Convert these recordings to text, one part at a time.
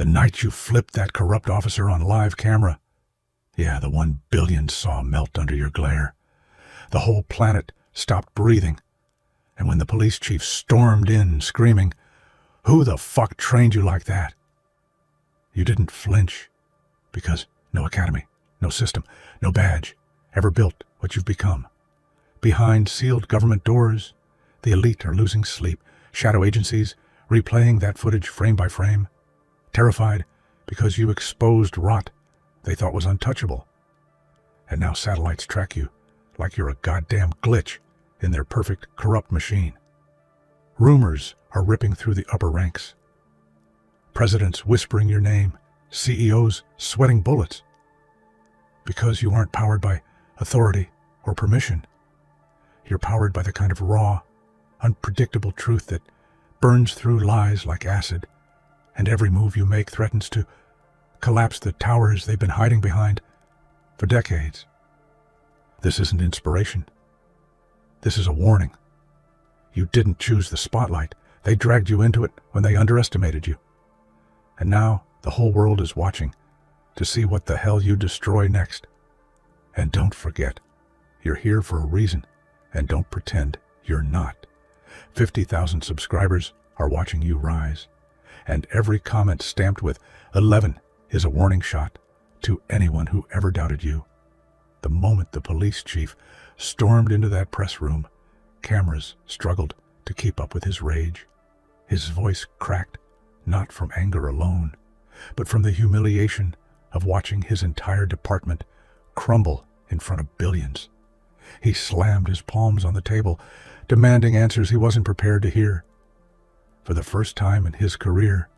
The night you flipped that corrupt officer on live camera. Yeah, the 1 billion saw melt under your glare. The whole planet stopped breathing. And when the police chief stormed in, screaming, "Who the fuck trained you like that?" You didn't flinch, because no academy, no system, no badge ever built what you've become. Behind sealed government doors, the elite are losing sleep, shadow agencies replaying that footage frame by frame, terrified because you exposed rot they thought was untouchable. And now satellites track you like you're a goddamn glitch in their perfect, corrupt machine. Rumors are ripping through the upper ranks. Presidents whispering your name, CEOs sweating bullets. Because you aren't powered by authority or permission. You're powered by the kind of raw, unpredictable truth that burns through lies like acid, and every move you make threatens to collapse the towers they've been hiding behind for decades. This isn't inspiration. This is a warning. You didn't choose the spotlight. They dragged you into it when they underestimated you. And now the whole world is watching to see what the hell you destroy next. And don't forget, you're here for a reason, and don't pretend you're not. 50,000 subscribers are watching you rise, and every comment stamped with 11 is a warning shot to anyone who ever doubted you. The moment the police chief stormed into that press room, cameras struggled to keep up with his rage. His voice cracked, not from anger alone, but from the humiliation of watching his entire department crumble in front of billions. He slammed his palms on the table, demanding answers he wasn't prepared to hear. For the first time in his career,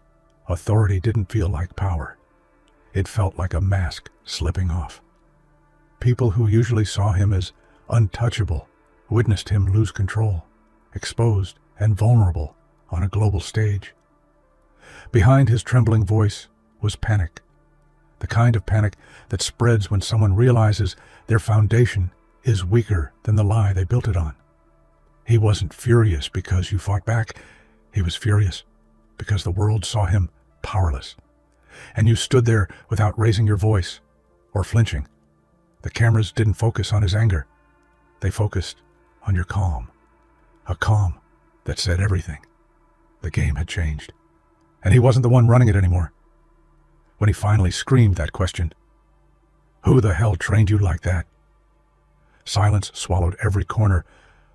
authority didn't feel like power. It felt like a mask slipping off. People who usually saw him as untouchable witnessed him lose control, exposed and vulnerable on a global stage. Behind his trembling voice was panic, the kind of panic that spreads when someone realizes their foundation is weaker than the lie they built it on. He wasn't furious because you fought back. He was furious because the world saw him powerless. And you stood there without raising your voice or flinching. The cameras didn't focus on his anger. They focused on your calm. A calm that said everything. The game had changed. And he wasn't the one running it anymore. When he finally screamed that question, "Who the hell trained you like that?" Silence swallowed every corner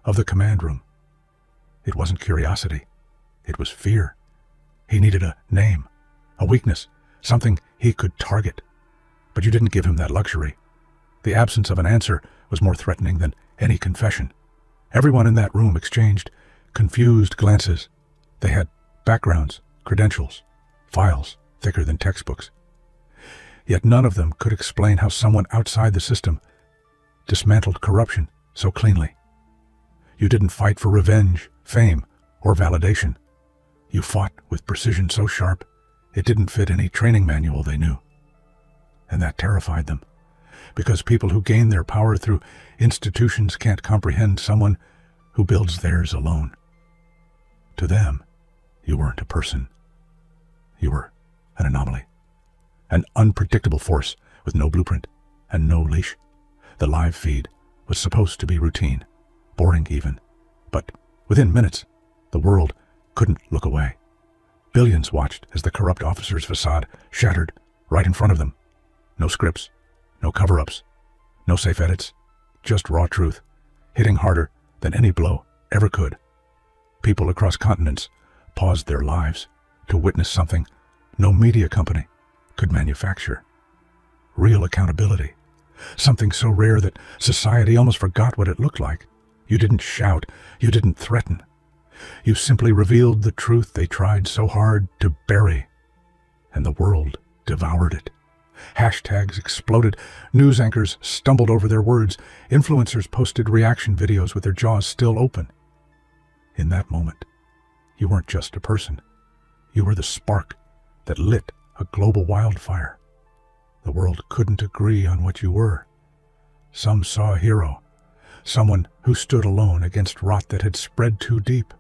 of the command room. It wasn't curiosity. It was fear. He needed a name, a weakness, something he could target. But you didn't give him that luxury. The absence of an answer was more threatening than any confession. Everyone in that room exchanged confused glances. They had backgrounds, credentials, files thicker than textbooks. Yet none of them could explain how someone outside the system dismantled corruption so cleanly. You didn't fight for revenge, fame, or validation. You fought with precision so sharp, it didn't fit any training manual they knew. And that terrified them, because people who gain their power through institutions can't comprehend someone who builds theirs alone. To them, you weren't a person. You were an anomaly, an unpredictable force with no blueprint and no leash. The live feed was supposed to be routine, boring even, but within minutes, the world couldn't look away. Billions watched as the corrupt officer's facade shattered right in front of them. No scripts, no cover-ups, no safe edits, just raw truth, hitting harder than any blow ever could. People across continents paused their lives to witness something no media company could manufacture. Real accountability, something so rare that society almost forgot what it looked like. You didn't shout, you didn't threaten. You simply revealed the truth they tried so hard to bury, and the world devoured it. Hashtags exploded, news anchors stumbled over their words, influencers posted reaction videos with their jaws still open. In that moment, you weren't just a person. You were the spark that lit a global wildfire. The world couldn't agree on what you were. Some saw a hero, someone who stood alone against rot that had spread too deep.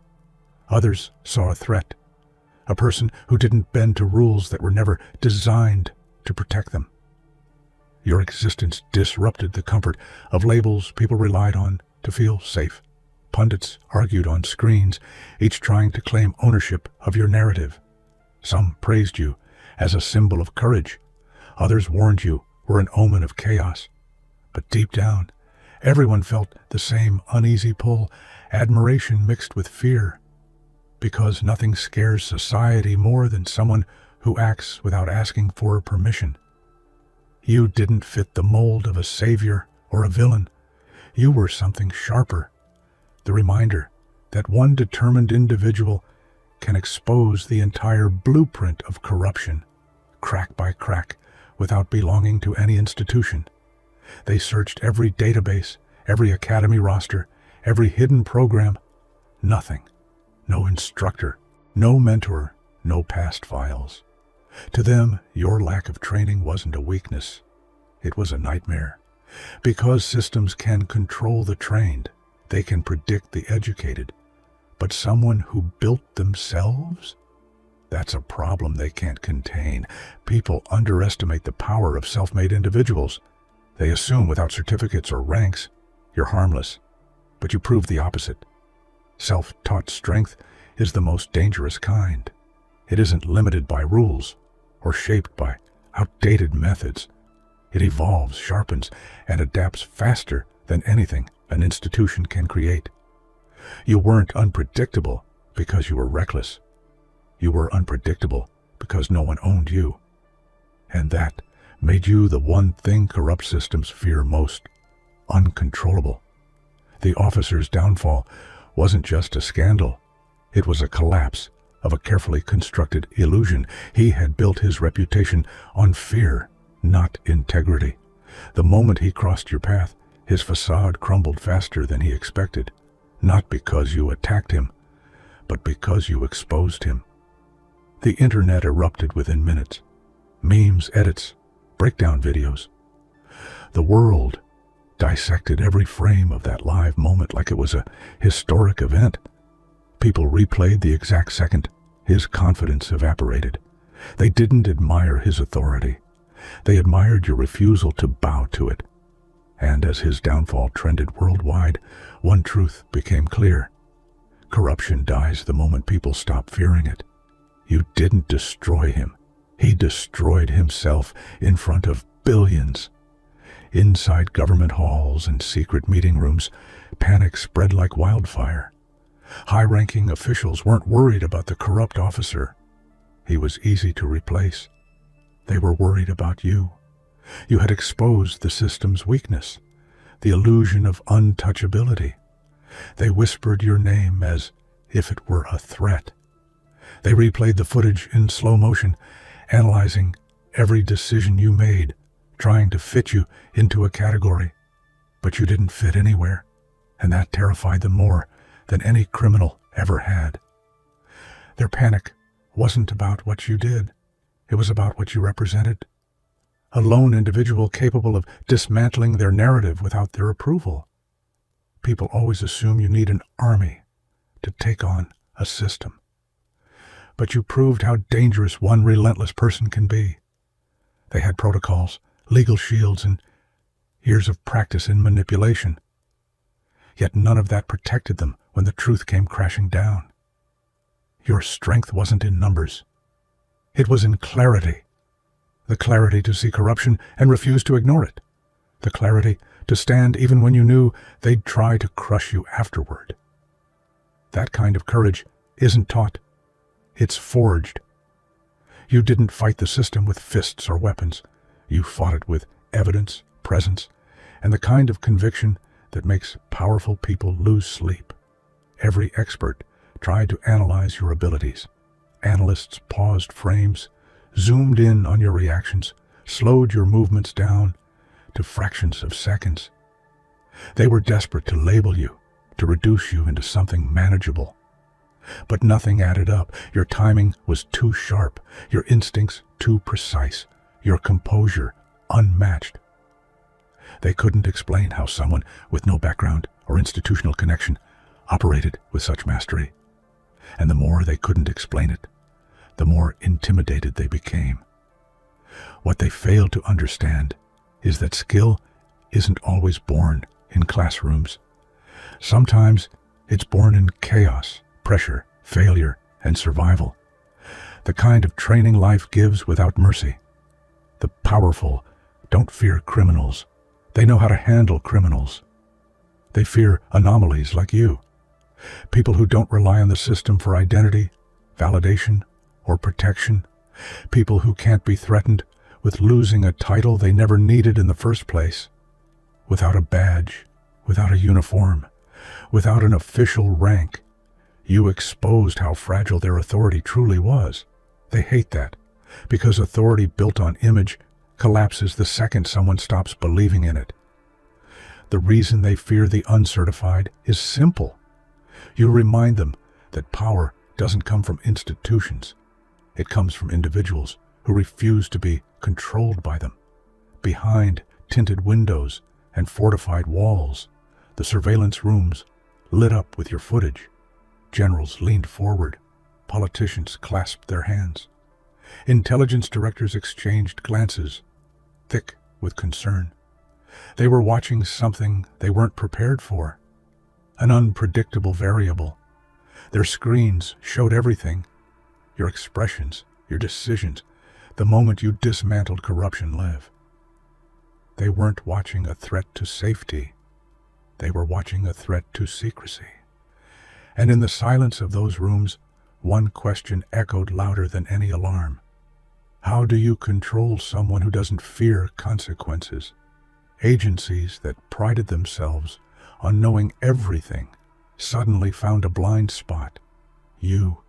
Others saw a threat, a person who didn't bend to rules that were never designed to protect them. Your existence disrupted the comfort of labels people relied on to feel safe. Pundits argued on screens, each trying to claim ownership of your narrative. Some praised you as a symbol of courage. Others warned you were an omen of chaos. But deep down, everyone felt the same uneasy pull, admiration mixed with fear. Because nothing scares society more than someone who acts without asking for permission. You didn't fit the mold of a savior or a villain. You were something sharper. The reminder that one determined individual can expose the entire blueprint of corruption, crack by crack, without belonging to any institution. They searched every database, every academy roster, every hidden program. Nothing. No instructor, no mentor, no past files. To them, your lack of training wasn't a weakness. It was a nightmare. Because systems can control the trained, they can predict the educated. But someone who built themselves? That's a problem they can't contain. People underestimate the power of self-made individuals. They assume without certificates or ranks, you're harmless. But you prove the opposite. Self-taught strength is the most dangerous kind. It isn't limited by rules or shaped by outdated methods. It evolves, sharpens, and adapts faster than anything an institution can create. You weren't unpredictable because you were reckless. You were unpredictable because no one owned you. And that made you the one thing corrupt systems fear most: uncontrollable. The officer's downfall wasn't just a scandal. It was a collapse of a carefully constructed illusion. He had built his reputation on fear, not integrity. The moment he crossed your path, his facade crumbled faster than he expected. Not because you attacked him, but because you exposed him. The internet erupted within minutes. Memes, edits, breakdown videos. The world dissected every frame of that live moment like it was a historic event. People replayed the exact second his confidence evaporated. They didn't admire his authority. They admired your refusal to bow to it. And as his downfall trended worldwide, one truth became clear. Corruption dies the moment people stop fearing it. You didn't destroy him. He destroyed himself in front of billions. Inside government halls and secret meeting rooms, panic spread like wildfire. High-ranking officials weren't worried about the corrupt officer. He was easy to replace. They were worried about you. You had exposed the system's weakness, the illusion of untouchability. They whispered your name as if it were a threat. They replayed the footage in slow motion, analyzing every decision you made, trying to fit you into a category. But you didn't fit anywhere, and that terrified them more than any criminal ever had. Their panic wasn't about what you did. It was about what you represented. A lone individual capable of dismantling their narrative without their approval. People always assume you need an army to take on a system. But you proved how dangerous one relentless person can be. They had protocols, legal shields, and years of practice in manipulation. Yet none of that protected them when the truth came crashing down. Your strength wasn't in numbers. It was in clarity. The clarity to see corruption and refuse to ignore it. The clarity to stand even when you knew they'd try to crush you afterward. That kind of courage isn't taught. It's forged. You didn't fight the system with fists or weapons. You fought it with evidence, presence, and the kind of conviction that makes powerful people lose sleep. Every expert tried to analyze your abilities. Analysts paused frames, zoomed in on your reactions, slowed your movements down to fractions of seconds. They were desperate to label you, to reduce you into something manageable. But nothing added up. Your timing was too sharp, your instincts too precise, your composure unmatched. They couldn't explain how someone with no background or institutional connection operated with such mastery. And the more they couldn't explain it, the more intimidated they became. What they failed to understand is that skill isn't always born in classrooms. Sometimes it's born in chaos, pressure, failure, and survival. The kind of training life gives without mercy. The powerful don't fear criminals. They know how to handle criminals. They fear anomalies like you. People who don't rely on the system for identity, validation, or protection. People who can't be threatened with losing a title they never needed in the first place. Without a badge, without a uniform, without an official rank. You exposed how fragile their authority truly was. They hate that, because authority built on image collapses the second someone stops believing in it. The reason they fear the uncertified is simple. You remind them that power doesn't come from institutions. It comes from individuals who refuse to be controlled by them. Behind tinted windows and fortified walls, the surveillance rooms lit up with your footage. Generals leaned forward. Politicians clasped their hands. Intelligence directors exchanged glances, thick with concern. They were watching something they weren't prepared for, an unpredictable variable. Their screens showed everything, your expressions, your decisions, the moment you dismantled corruption live. They weren't watching a threat to safety. They were watching a threat to secrecy. And in the silence of those rooms, one question echoed louder than any alarm. How do you control someone who doesn't fear consequences? Agencies that prided themselves on knowing everything suddenly found a blind spot. You.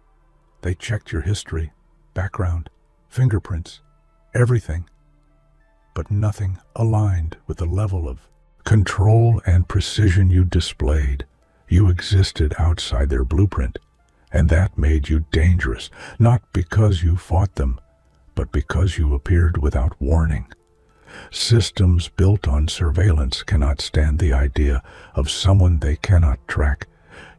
They checked your history, background, fingerprints, everything. But nothing aligned with the level of control and precision you displayed. You existed outside their blueprint, and that made you dangerous, not because you fought them, but because you appeared without warning. Systems built on surveillance cannot stand the idea of someone they cannot track.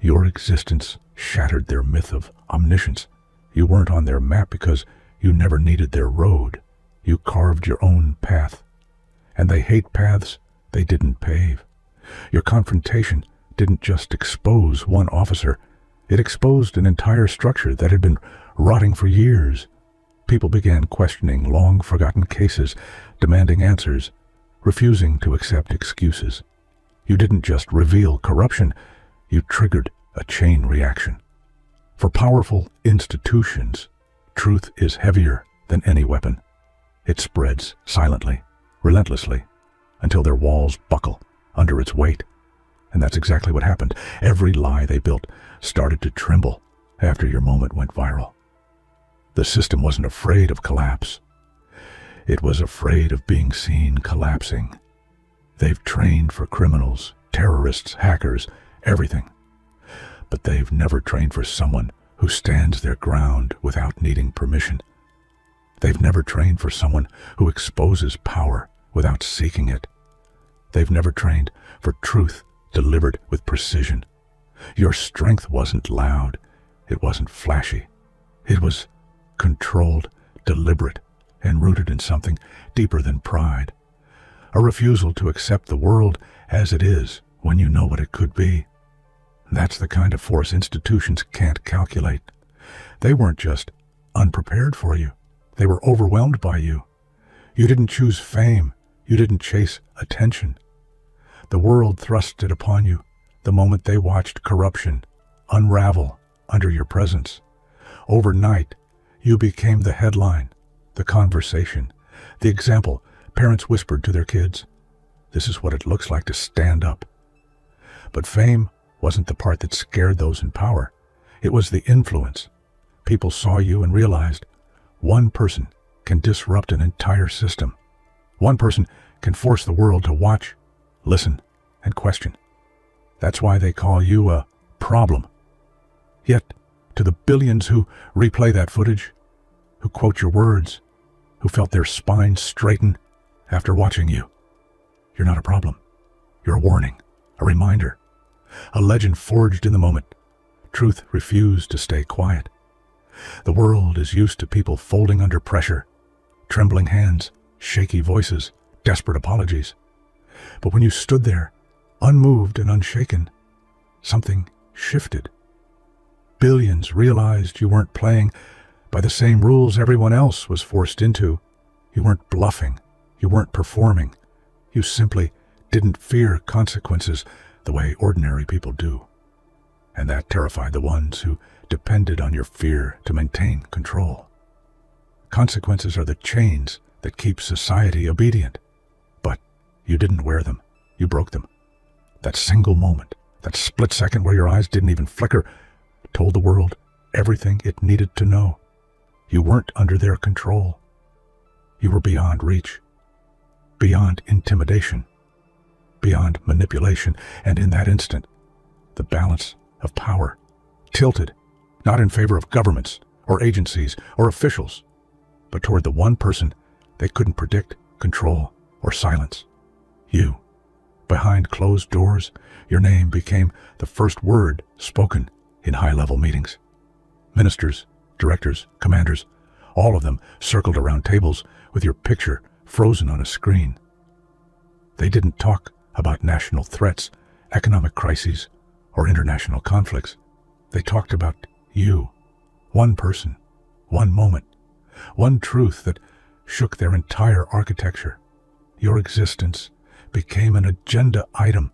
Your existence shattered their myth of omniscience. You weren't on their map because you never needed their road. You carved your own path. And they hate paths they didn't pave. Your confrontation didn't just expose one officer. It exposed an entire structure that had been rotting for years. People began questioning long-forgotten cases, demanding answers, refusing to accept excuses. You didn't just reveal corruption, you triggered a chain reaction. For powerful institutions, truth is heavier than any weapon. It spreads silently, relentlessly, until their walls buckle under its weight. And that's exactly what happened. Every lie they built started to tremble after your moment went viral. The system wasn't afraid of collapse. It was afraid of being seen collapsing. They've trained for criminals, terrorists, hackers, everything. But they've never trained for someone who stands their ground without needing permission. They've never trained for someone who exposes power without seeking it. They've never trained for truth delivered with precision. Your strength wasn't loud. It wasn't flashy. It was controlled, deliberate, and rooted in something deeper than pride. A refusal to accept the world as it is when you know what it could be. That's the kind of force institutions can't calculate. They weren't just unprepared for you. They were overwhelmed by you. You didn't choose fame. You didn't chase attention. The world thrust it upon you the moment they watched corruption unravel under your presence. Overnight, you became the headline, the conversation, the example parents whispered to their kids. This is what it looks like to stand up. But fame wasn't the part that scared those in power. It was the influence. People saw you and realized one person can disrupt an entire system. One person can force the world to watch, listen, and question. That's why they call you a problem. Yet, to the billions who replay that footage, who quote your words, who felt their spines straighten after watching you, you're not a problem. You're a warning, a reminder, a legend forged in the moment. Truth refused to stay quiet. The world is used to people folding under pressure, trembling hands, shaky voices, desperate apologies. But when you stood there, unmoved and unshaken, something shifted. Billions realized you weren't playing by the same rules everyone else was forced into. You weren't bluffing. You weren't performing. You simply didn't fear consequences the way ordinary people do. And that terrified the ones who depended on your fear to maintain control. Consequences are the chains that keep society obedient. But you didn't wear them. You broke them. That single moment, that split second where your eyes didn't even flicker, told the world everything it needed to know. You weren't under their control. You were beyond reach, beyond intimidation, beyond manipulation, and in that instant, the balance of power tilted, not in favor of governments or agencies or officials, but toward the one person they couldn't predict, control, or silence. You. Behind closed doors, your name became the first word spoken in high-level meetings. Ministers, directors, commanders, all of them circled around tables with your picture frozen on a screen. They didn't talk about national threats, economic crises, or international conflicts. They talked about you, one person, one moment, one truth that shook their entire architecture. Your existence became an agenda item,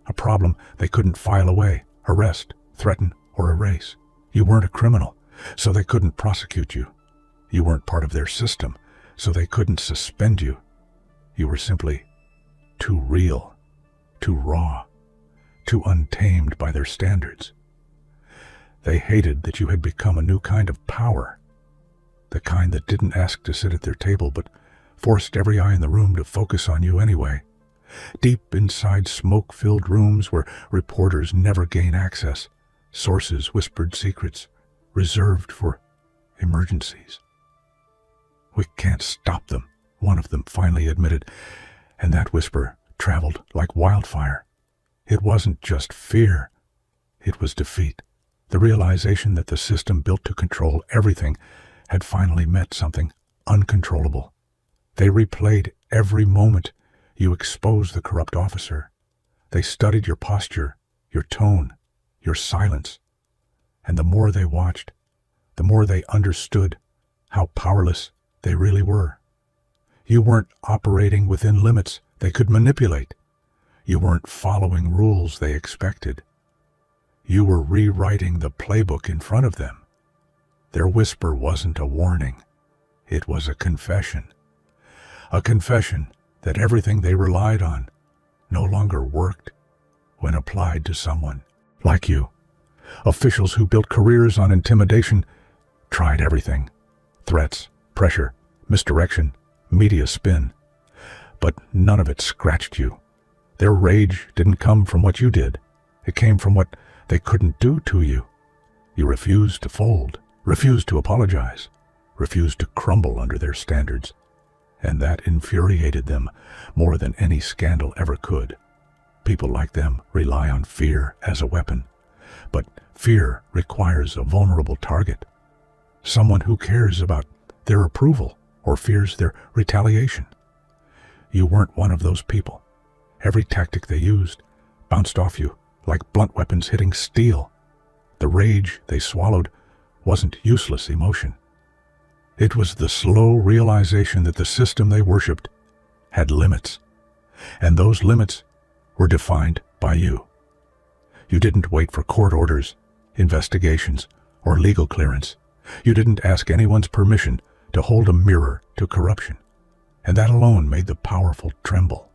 a problem they couldn't file away, arrest, threaten, or erase. You weren't a criminal, so they couldn't prosecute you. You weren't part of their system, so they couldn't suspend you. You were simply too real, too raw, too untamed by their standards. They hated that you had become a new kind of power, the kind that didn't ask to sit at their table but forced every eye in the room to focus on you anyway. Deep inside smoke-filled rooms where reporters never gain access, sources whispered secrets reserved for emergencies. "We can't stop them," one of them finally admitted, and that whisper traveled like wildfire. It wasn't just fear. It was defeat. The realization that the system built to control everything had finally met something uncontrollable. They replayed every moment you exposed the corrupt officer. They studied your posture, your tone, your silence. And the more they watched, the more they understood how powerless they really were. You weren't operating within limits they could manipulate. You weren't following rules they expected. You were rewriting the playbook in front of them. Their whisper wasn't a warning. It was a confession. A confession that everything they relied on no longer worked when applied to someone like you. Officials who built careers on intimidation tried everything. Threats, pressure, misdirection, media spin. But none of it scratched you. Their rage didn't come from what you did. It came from what they couldn't do to you. You refused to fold, refused to apologize, refused to crumble under their standards. And that infuriated them more than any scandal ever could. People like them rely on fear as a weapon. But fear requires a vulnerable target. Someone who cares about their approval or fears their retaliation. You weren't one of those people. Every tactic they used bounced off you like blunt weapons hitting steel. The rage they swallowed wasn't useless emotion. It was the slow realization that the system they worshipped had limits, and those limits were defined by you. You didn't wait for court orders, investigations, or legal clearance. You didn't ask anyone's permission to hold a mirror to corruption, and that alone made the powerful tremble.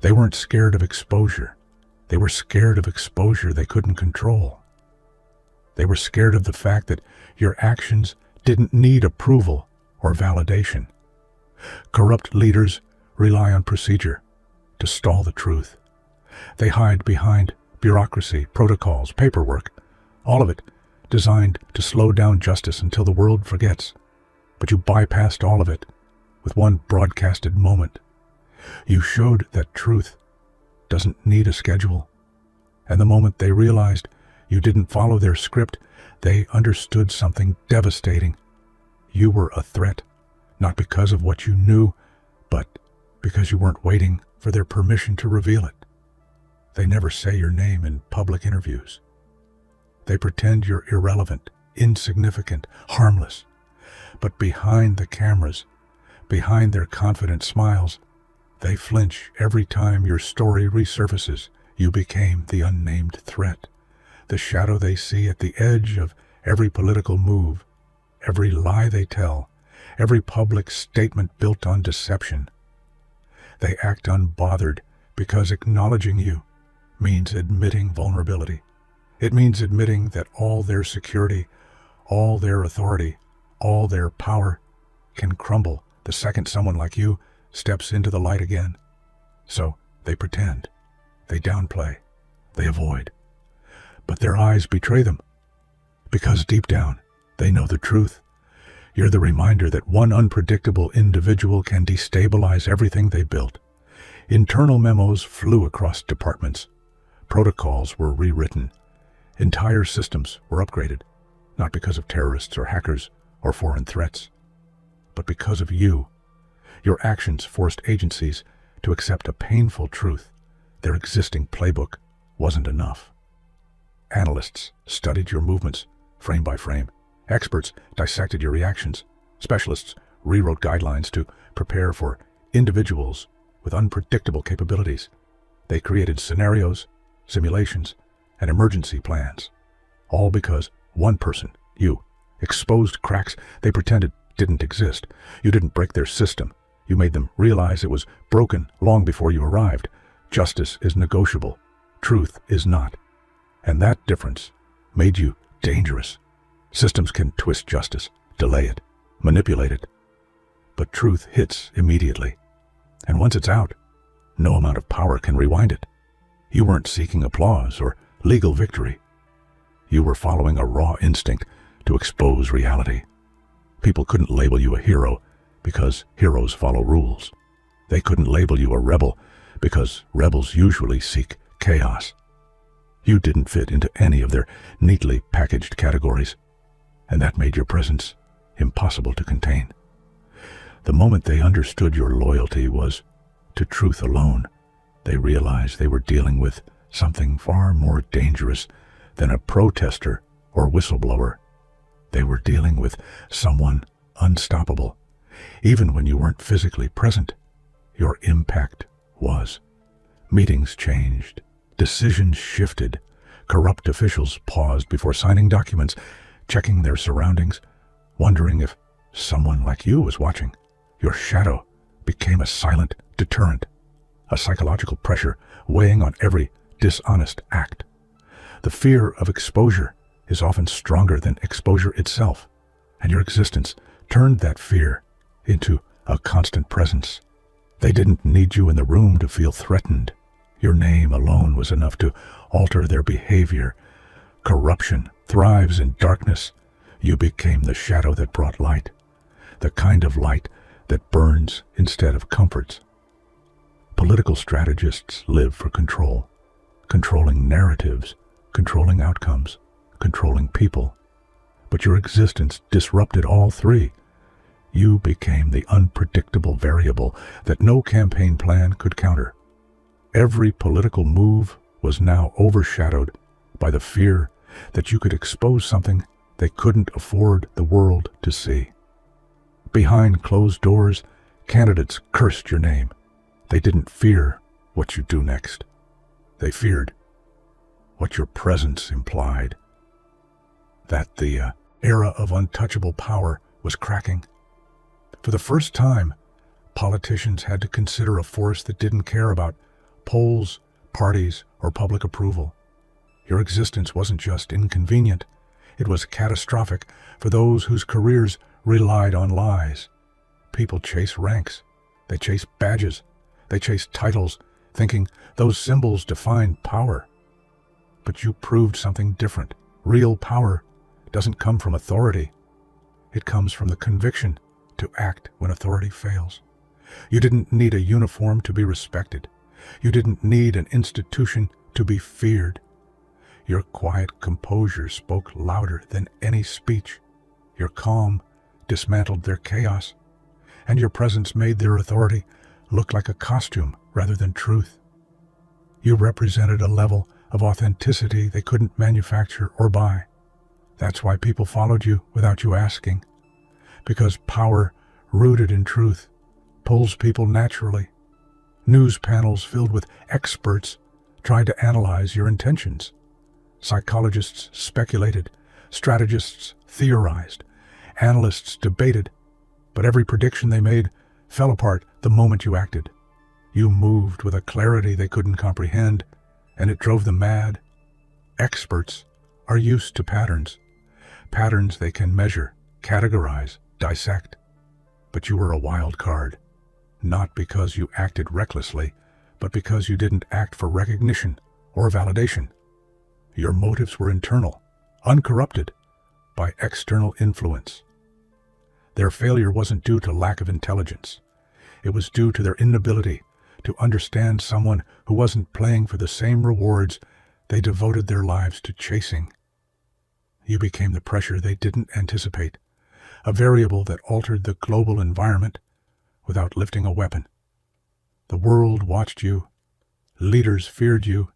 They weren't scared of exposure. They were scared of exposure they couldn't control. They were scared of the fact that your actions didn't need approval or validation. Corrupt leaders rely on procedure to stall the truth. They hide behind bureaucracy, protocols, paperwork, all of it designed to slow down justice until the world forgets. But you bypassed all of it with one broadcasted moment. You showed that truth doesn't need a schedule. And the moment they realized you didn't follow their script, They understood something devastating. You were a threat, not because of what you knew, but because you weren't waiting for their permission to reveal it. They never say your name in public interviews. They pretend you're irrelevant, insignificant, harmless. But behind the cameras, behind their confident smiles, they flinch every time your story resurfaces. You became the unnamed threat, the shadow they see at the edge of every political move, every lie they tell, every public statement built on deception. They act unbothered because acknowledging you means admitting vulnerability. It means admitting that all their security, all their authority, all their power can crumble the second someone like you steps into the light again. So they pretend, they downplay, they avoid. But their eyes betray them, because deep down they know the truth. You're the reminder that one unpredictable individual can destabilize everything they built. Internal memos flew across departments. Protocols were rewritten. Entire systems were upgraded, not because of terrorists or hackers or foreign threats, but because of you. Your actions forced agencies to accept a painful truth. Their existing playbook wasn't enough. Analysts studied your movements, frame by frame. Experts dissected your reactions. Specialists rewrote guidelines to prepare for individuals with unpredictable capabilities. They created scenarios, simulations, and emergency plans, all because one person, you, exposed cracks they pretended didn't exist. You didn't break their system. You made them realize it was broken long before you arrived. Justice is negotiable. Truth is not. And that difference made you dangerous. Systems can twist justice, delay it, manipulate it. But truth hits immediately. And once it's out, no amount of power can rewind it. You weren't seeking applause or legal victory. You were following a raw instinct to expose reality. People couldn't label you a hero because heroes follow rules. They couldn't label you a rebel because rebels usually seek chaos. You didn't fit into any of their neatly packaged categories, and that made your presence impossible to contain. The moment they understood your loyalty was to truth alone, they realized they were dealing with something far more dangerous than a protester or whistleblower. They were dealing with someone unstoppable. Even when you weren't physically present, your impact was. Meetings changed. Decisions shifted. Corrupt officials paused before signing documents, checking their surroundings, wondering if someone like you was watching. Your shadow became a silent deterrent, a psychological pressure weighing on every dishonest act. The fear of exposure is often stronger than exposure itself, and your existence turned that fear into a constant presence. They didn't need you in the room to feel threatened. Your name alone was enough to alter their behavior. Corruption thrives in darkness. You became the shadow that brought light, the kind of light that burns instead of comforts. Political strategists live for control, controlling narratives, controlling outcomes, controlling people. But your existence disrupted all three. You became the unpredictable variable that no campaign plan could counter. Every political move was now overshadowed by the fear that you could expose something they couldn't afford the world to see. Behind closed doors, candidates cursed your name. They didn't fear what you do next. They feared what your presence implied. That the era of untouchable power was cracking. For the first time, politicians had to consider a force that didn't care about polls, parties, or public approval. Your existence wasn't just inconvenient, it was catastrophic for those whose careers relied on lies. People chase ranks, they chase badges, they chase titles, thinking those symbols define power. But you proved something different. Real power doesn't come from authority. It comes from the conviction to act when authority fails. You didn't need a uniform to be respected. You didn't need an institution to be feared. Your quiet composure spoke louder than any speech. Your calm dismantled their chaos, and your presence made their authority look like a costume rather than truth. You represented a level of authenticity they couldn't manufacture or buy. That's why people followed you without you asking, because power rooted in truth pulls people naturally. News panels filled with experts tried to analyze your intentions. Psychologists speculated, strategists theorized, analysts debated, but every prediction they made fell apart the moment you acted. You moved with a clarity they couldn't comprehend, and it drove them mad. Experts are used to patterns. Patterns they can measure, categorize, dissect. But you were a wild card, not because you acted recklessly, but because you didn't act for recognition or validation. Your motives were internal, uncorrupted by external influence. Their failure wasn't due to lack of intelligence. It was due to their inability to understand someone who wasn't playing for the same rewards they devoted their lives to chasing. You became the pressure they didn't anticipate, a variable that altered the global environment without lifting a weapon. The world watched you, leaders feared you,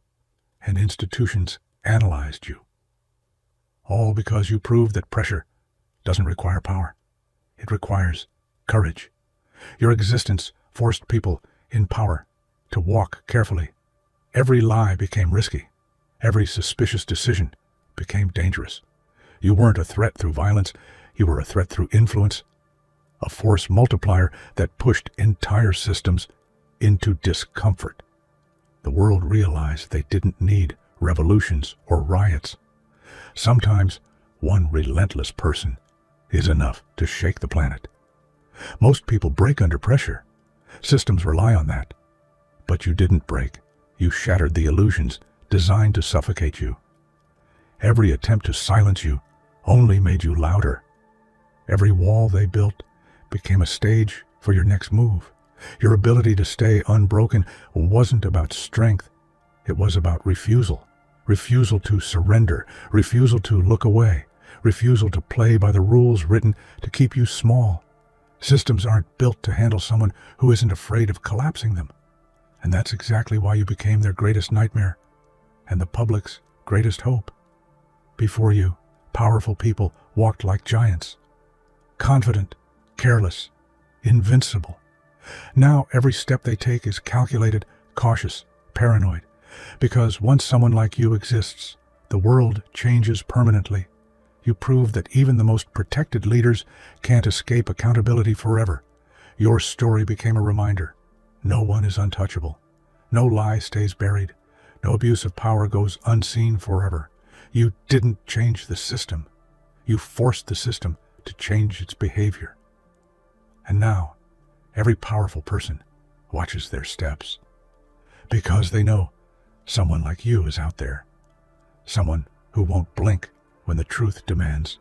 and institutions analyzed you. All because you proved that pressure doesn't require power. It requires courage. Your existence forced people in power to walk carefully. Every lie became risky. Every suspicious decision became dangerous. You weren't a threat through violence. You were a threat through influence, a force multiplier that pushed entire systems into discomfort. The world realized they didn't need revolutions or riots. Sometimes one relentless person is enough to shake the planet. Most people break under pressure. Systems rely on that. But you didn't break. You shattered the illusions designed to suffocate you. Every attempt to silence you only made you louder. Every wall they built became a stage for your next move. Your ability to stay unbroken wasn't about strength. It was about refusal. Refusal to surrender. Refusal to look away. Refusal to play by the rules written to keep you small. Systems aren't built to handle someone who isn't afraid of collapsing them. And that's exactly why you became their greatest nightmare and the public's greatest hope. Before you, powerful people walked like giants. Confident, careless, invincible. Now every step they take is calculated, cautious, paranoid. Because once someone like you exists, the world changes permanently. You prove that even the most protected leaders can't escape accountability forever. Your story became a reminder. No one is untouchable. No lie stays buried. No abuse of power goes unseen forever. You didn't change the system. You forced the system to change its behavior. And now, every powerful person watches their steps. Because they know someone like you is out there. Someone who won't blink when the truth demands.